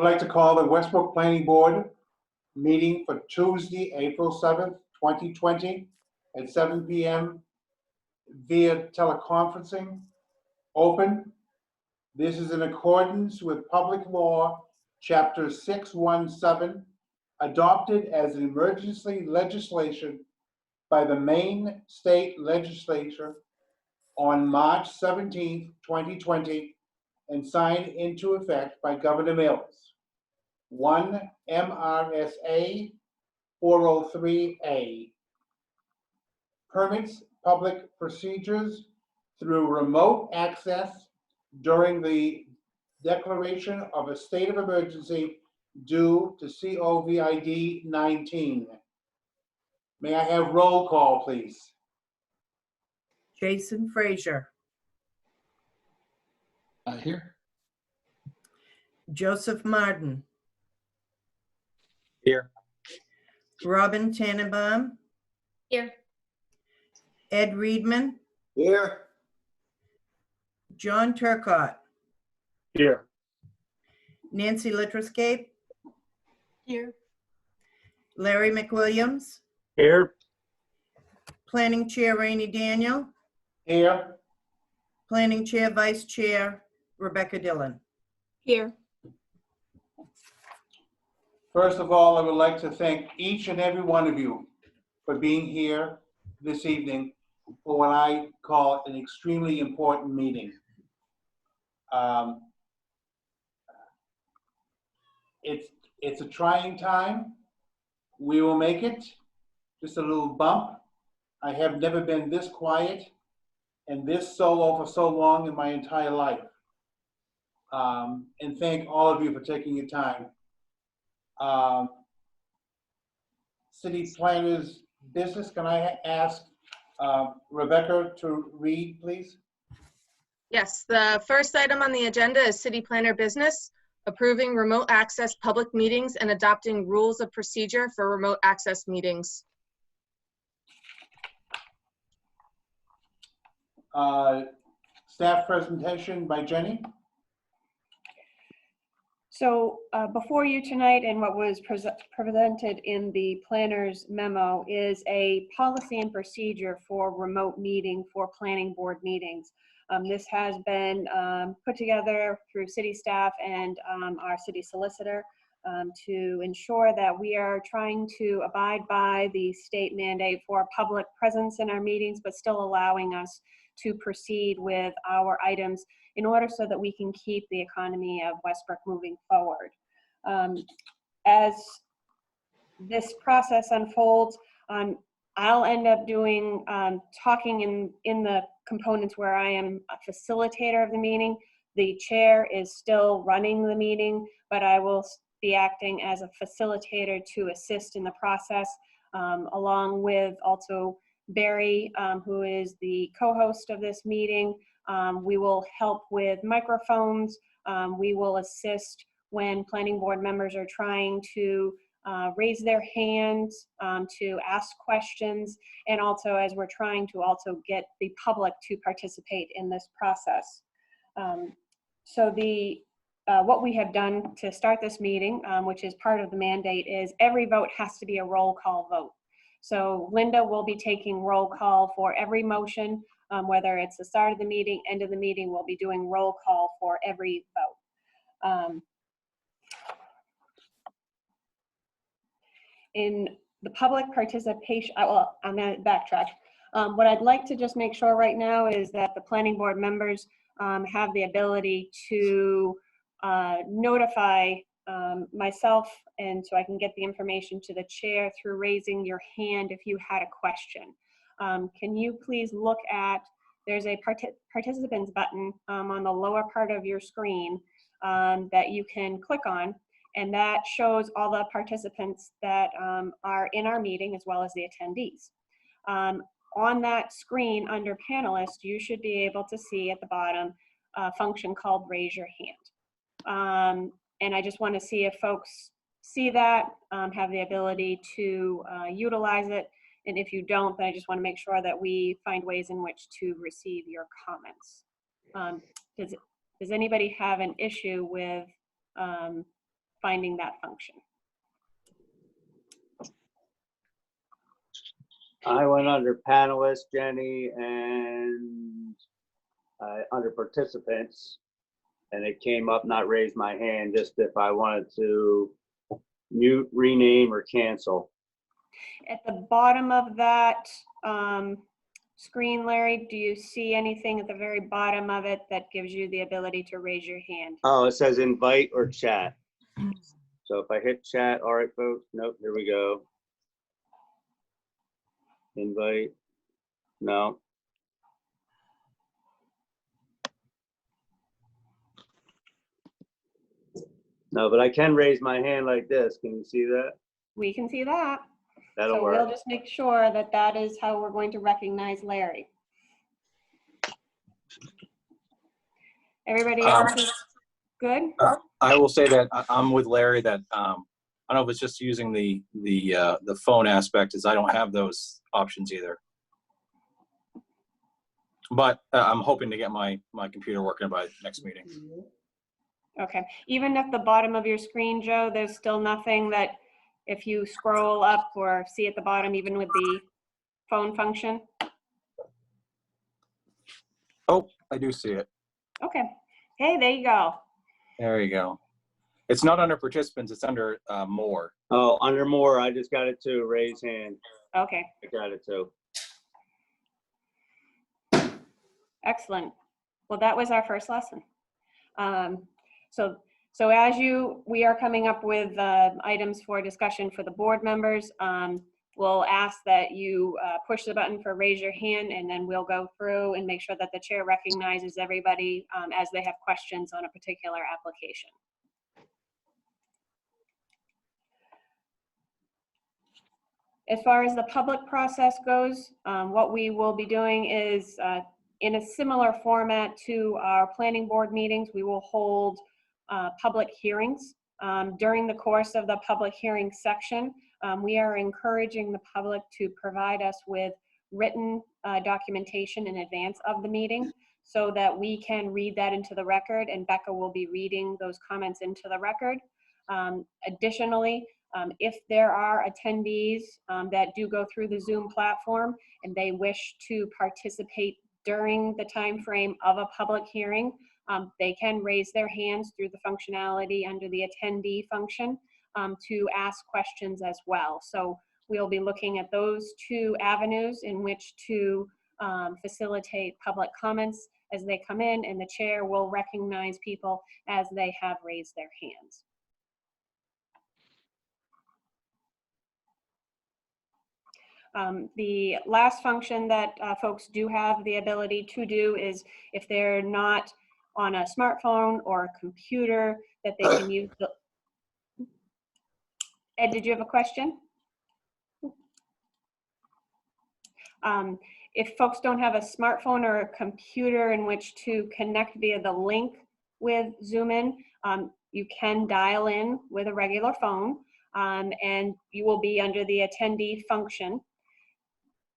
I'd like to call the Westbrook Planning Board meeting for Tuesday, April 7th, 2020 at 7 p.m. via teleconferencing open. This is in accordance with Public Law, Chapter 617, adopted as an emergency legislation by the Maine State Legislature on March 17th, 2020, and signed into effect by Governor Mills. 1 MRSA 403A. Permits public procedures through remote access during the declaration of a state of emergency due to COVID-19. May I have roll call, please? Jason Frazier, Here. Joseph Martin, Here. Robin Tannenbaum, Here. Ed Reedman, Here. John Turcott, Here. Nancy Littroscape, Here. Larry McWilliams, Here. Planning Chair Rainey Daniel, Here. Planning Chair Vice Chair Rebecca Dillon. Here. First of all, I would like to thank each and every one of you for being here this evening for what I call an extremely important meeting. It's a trying time. We will make it. Just a little bump. I have never been this quiet and this solo for so long in my entire life. And thank all of you for taking your time. City Planner's business, can I ask Rebecca to read, please? Yes, the first item on the agenda is City Planner Business, approving remote access public meetings and adopting rules of procedure for remote access meetings. Staff presentation by Jenny. So before you tonight, and what was presented in the planner's memo, is a policy and procedure for remote meeting for planning board meetings. This has been put together through city staff and our city solicitor to ensure that we are trying to abide by the state mandate for public presence in our meetings, but still allowing us to proceed with our items in order so that we can keep the economy of Westbrook moving forward. As this process unfolds, I'll end up doing talking in the components where I am a facilitator of the meeting. The chair is still running the meeting, but I will be acting as a facilitator to assist in the process, along with also Barry, who is the co-host of this meeting. We will help with microphones. We will assist when planning board members are trying to raise their hands to ask questions, and also as we're trying to also get the public to participate in this process. So what we have done to start this meeting, which is part of the mandate, is every vote has to be a roll call vote. So Linda will be taking roll call for every motion, whether it's the start of the meeting, end of the meeting, we'll be doing roll call for every vote. In the public participation, well, I'm going to backtrack. What I'd like to just make sure right now is that the planning board members have the ability to notify myself, and so I can get the information to the chair through raising your hand if you had a question. Can you please look at, there's a participants button on the lower part of your screen that you can click on, and that shows all the participants that are in our meeting as well as the attendees. On that screen under panelists, you should be able to see at the bottom a function called raise your hand. And I just want to see if folks see that, have the ability to utilize it. And if you don't, then I just want to make sure that we find ways in which to receive your comments. Does anybody have an issue with finding that function. I went under panelists, Jenny, and under participants, and it came up not raise my hand, just if I wanted to mute, rename, or cancel. At the bottom of that screen, Larry, do you see anything at the very bottom of it that gives you the ability to raise your hand? Oh, it says invite or chat. So if I hit chat, all right, folks, nope, here we go. Invite, no. No, but I can raise my hand like this. Can you see that? We can see that. That'll So work. we'll just make sure that that is how we're going to recognize Larry. Everybody else is good? I will say that I'm with Larry that I don't know if it's just using the phone aspect, is I don't have those options either. But I'm hoping to get my computer working by next meeting. Okay. Even at the bottom of your screen, Joe, there's still nothing that if you scroll up or see at the bottom, even with the phone function? Oh, I do see it. Okay. Hey, there you go. There you go. It's not under participants, it's under more. Oh, under more, I just got it too. Raise hand. Okay. I got it too. Excellent. Well, that was our first lesson. So as we are coming up with items for discussion for the board members, we'll ask that you push the button for raise your hand, and then we'll go through and make sure that the chair recognizes everybody as they have questions on a particular application. As far as the public process goes, what we will be doing is in a similar format to our planning board meetings, we will hold public hearings. During the course of the public hearing section, we are encouraging the public to provide us with written documentation in advance of the meeting so that we can read that into the record, and Becca will be reading those comments into the record. Additionally, if there are attendees that do go through the Zoom platform and they wish to participate during the time frame of a public hearing, they can raise their hands through the functionality under the attendee function to ask questions as well. So we'll be looking at those two avenues in which to facilitate public comments as they come in, and the chair will recognize people as they have raised their hands. The last function that folks do have the ability to do is if they're not on a smartphone or a computer, that they can use the... Ed, did you have a question? If folks don't have a smartphone or a computer in which to connect via the link with Zoom in, you can dial in with a regular phone, and you will be under the attendee function.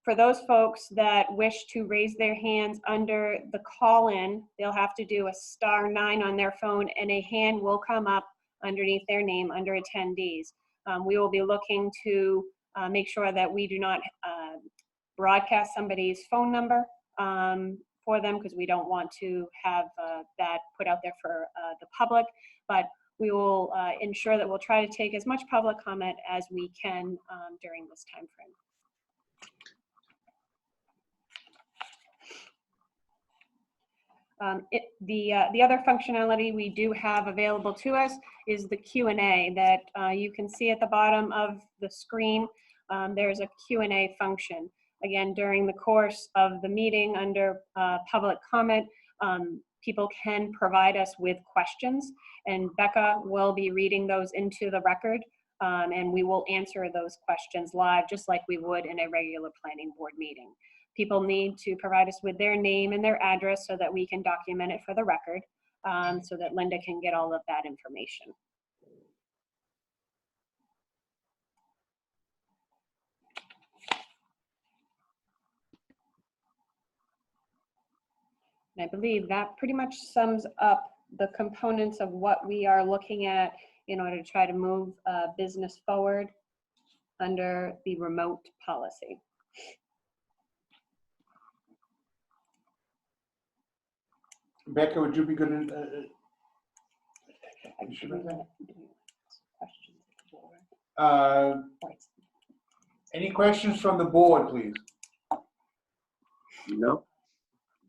For those folks that wish to raise their hands under the call-in, they'll have to do a *9 on their phone, and a hand will come up underneath their name under attendees. We will be looking to make sure that we do not broadcast somebody's phone number for them, because we don't want to have that put out there for the public, but we will ensure that we'll try to take as much public comment as we can during this time frame. The other functionality we do have available to us is the Q&A that you can see at the bottom of the screen. There's a Q&A function. Again, during the course of the meeting under public comment, people can provide us with questions, and Becca will be reading those into the record, and we will answer those questions live just like we would in a regular planning board meeting. People need to provide us with their name and their address so that we can document it for the record, so that Linda can get all of that information. And I believe that pretty much sums up the components of what we are looking at in order to try to move business forward under the remote policy. Becca, would you be good in, any questions from the board, please? No.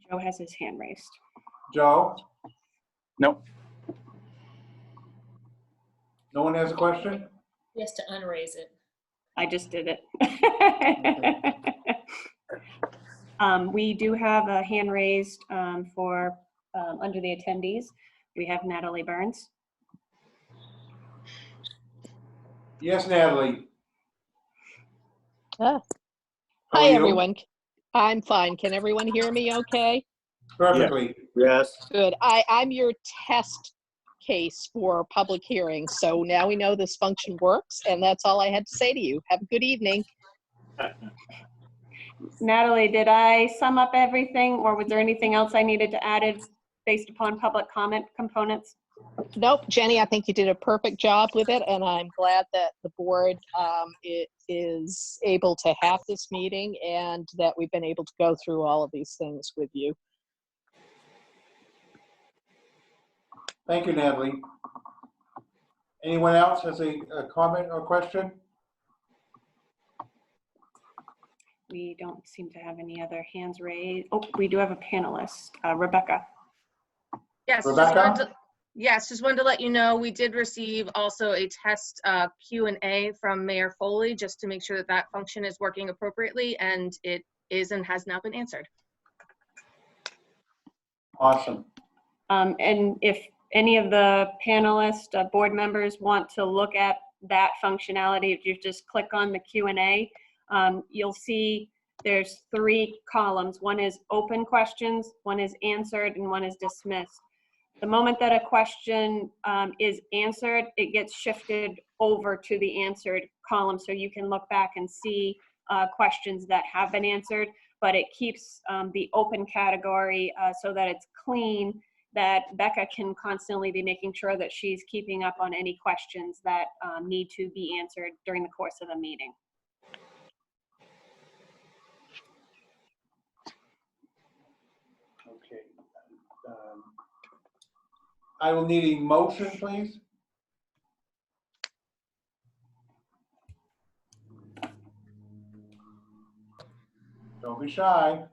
Joe has his hand raised. Joe? No. No one has a question? He has to unraise it. I just did it. We do have a hand raised for under the attendees. We have Natalie Burns. Yes, Natalie. Ah. How Hi, are you? everyone. I'm fine. Can everyone hear me okay? Perfectly. Yes. Good. I'm your test case for public hearings. So now we know this function works, and that's all I had to say to you. Have a good evening. Natalie, did I sum up everything, or was there anything else I needed to add based upon public comment components? Nope, Jenny, I think you did a perfect job with it, and I'm glad that the board is able to have this meeting and that we've been able to go through all of these things with you. Thank you, Natalie. Anyone else has a comment or question? We don't seem to have any other hands raised. Oh, we do have a panelist, Rebecca. Yes, Rebecca? just wanted to let you know, we did receive also a test Q&A from Mayor Foley, just to make sure that that function is working appropriately, and it is and has now been answered. Awesome. And if any of the panelists, board members want to look at that functionality, if you just click on the Q&A, you'll see there's 3 columns. One is open questions, one is answered, and one is dismissed. The moment that a question is answered, it gets shifted over to the answered column, so you can look back and see questions that have been answered, but it keeps the open category so that it's clean, that Becca can constantly be making sure that she's keeping up on any questions that need to be answered during the course of the meeting. Okay. I will need a motion, please. Don't be shy.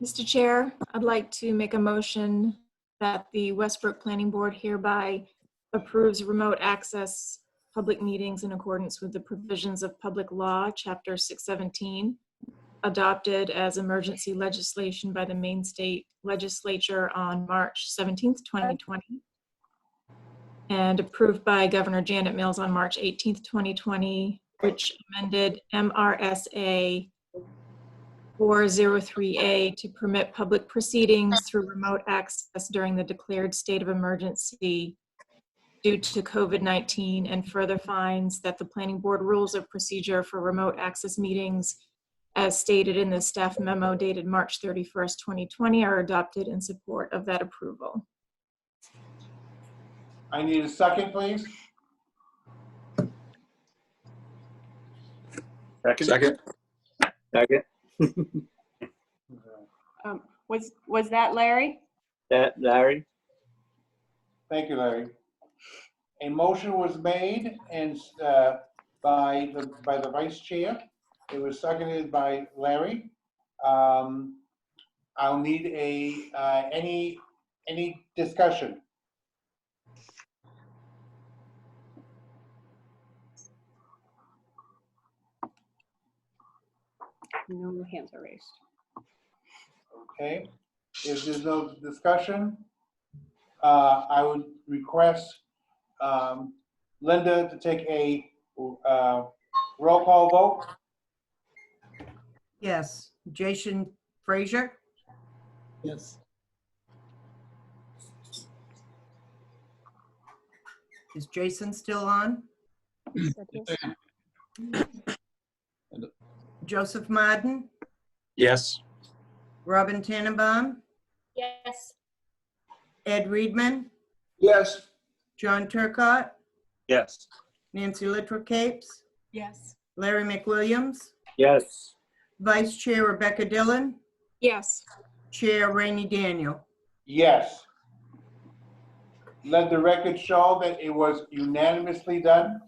Mr. Chair, I'd like to make a motion that the Westbrook Planning Board hereby approves remote access public meetings in accordance with the provisions of Public Law, Chapter 617, adopted as emergency legislation by the Maine State Legislature on March 17th, 2020, and approved by Governor Janet Mills on March 18th, 2020, which amended MRSA 403A to permit public proceedings through remote access during the declared state of emergency due to COVID-19, and further finds that the Planning Board Rules of Procedure for remote access meetings, as stated in the staff memo dated March 31st, 2020, are adopted in support of that approval. I need a second, please. Second. Second. Was that Larry? That, Larry? Thank you, Larry. A motion was made and by the vice chair. It was seconded by Larry. I'll need any discussion. No hands are raised. Okay. If there's no discussion, I would request Linda to take a roll call vote. Yes. Jason Frazier? Yes. Is Jason still on? Joseph Martin? Yes. Robin Tannenbaum? Yes. Ed Reedman, Yes. John Turcott, Yes. Nancy Littlecapes, Yes. Larry McWilliams, Yes. Vice Chair Rebecca Dillon, Yes. Chair Rainey Daniel. Yes. Let the record show that it was unanimously done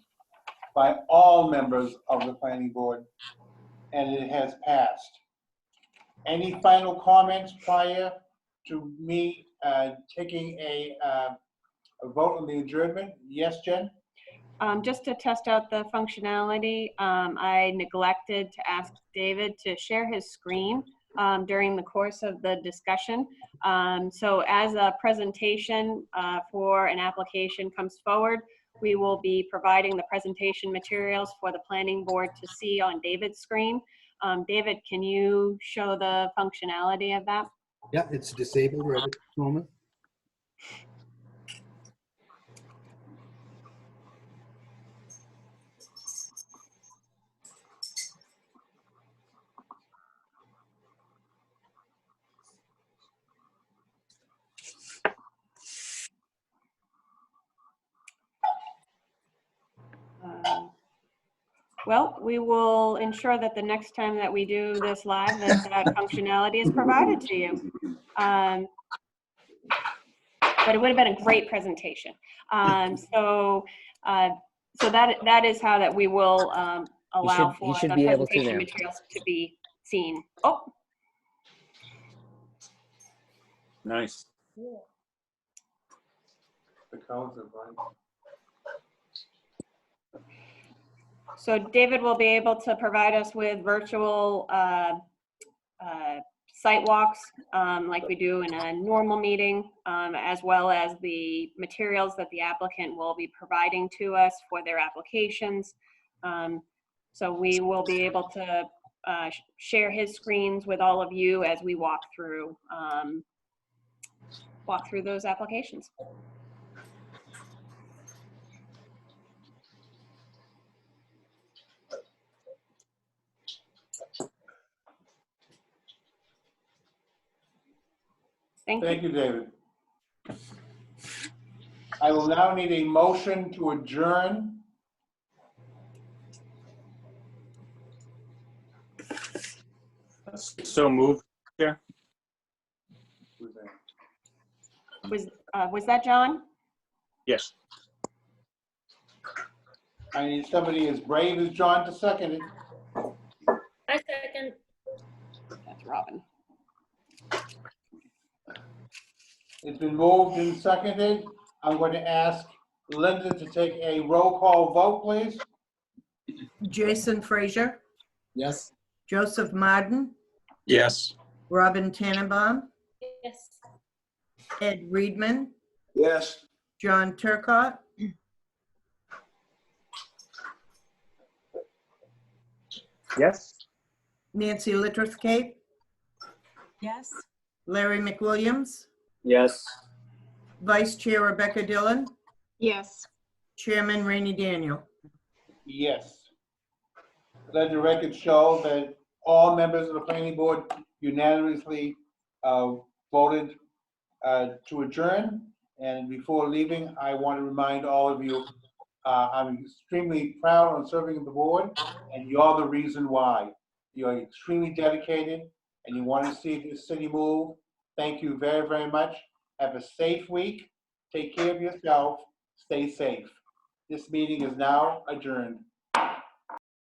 by all members of the planning board, and it has passed. Any final comments prior to me taking a vote on the adjournment? Yes, Jen? Just to test out the functionality, I neglected to ask David to share his screen during the course of the discussion. So as a presentation for an application comes forward, we will be providing the presentation materials for the planning board to see on David's screen. David, can you show the functionality of that? Yeah, it's disabled right at the moment. Well, we will ensure that the next time that we do this live, that functionality is provided to you. But it would have been a great presentation. So that is how that we will allow he for should the be able to presentation now. materials to be seen. Oh, Nice. The counts are fine. so David will be able to provide us with virtual site walks like we do in a normal meeting, as well as the materials that the applicant will be providing to us for their applications. So we will be able to share his screens with all of you as we walk through those applications. Thank you. Thank you, David. I will now need a motion to adjourn. So moved, Chair. Who's that? Was that John? Yes. I need somebody as brave as John to second it. I second. That's Robin. It's been moved and seconded. I'm going to ask Linda to take a roll call vote, please. Jason Frazier, Yes. Joseph Martin, Yes. Robin Tannenbaum, Yes. Ed Reedman, Yes. John Turcott, Yes. Nancy Littlecapes, Yes. Larry McWilliams, Yes. Vice Chair Rebecca Dillon, Yes. Chairman Rainey Daniel. Yes. Let the record show that all members of the planning board unanimously voted to adjourn. And before leaving, I want to remind all of you, I'm extremely proud on serving on the board, and you're the reason why. You're extremely dedicated, and you want to see this city move. Thank you very, very much. Have a safe week. Take care of yourself. Stay safe. This meeting is now adjourned.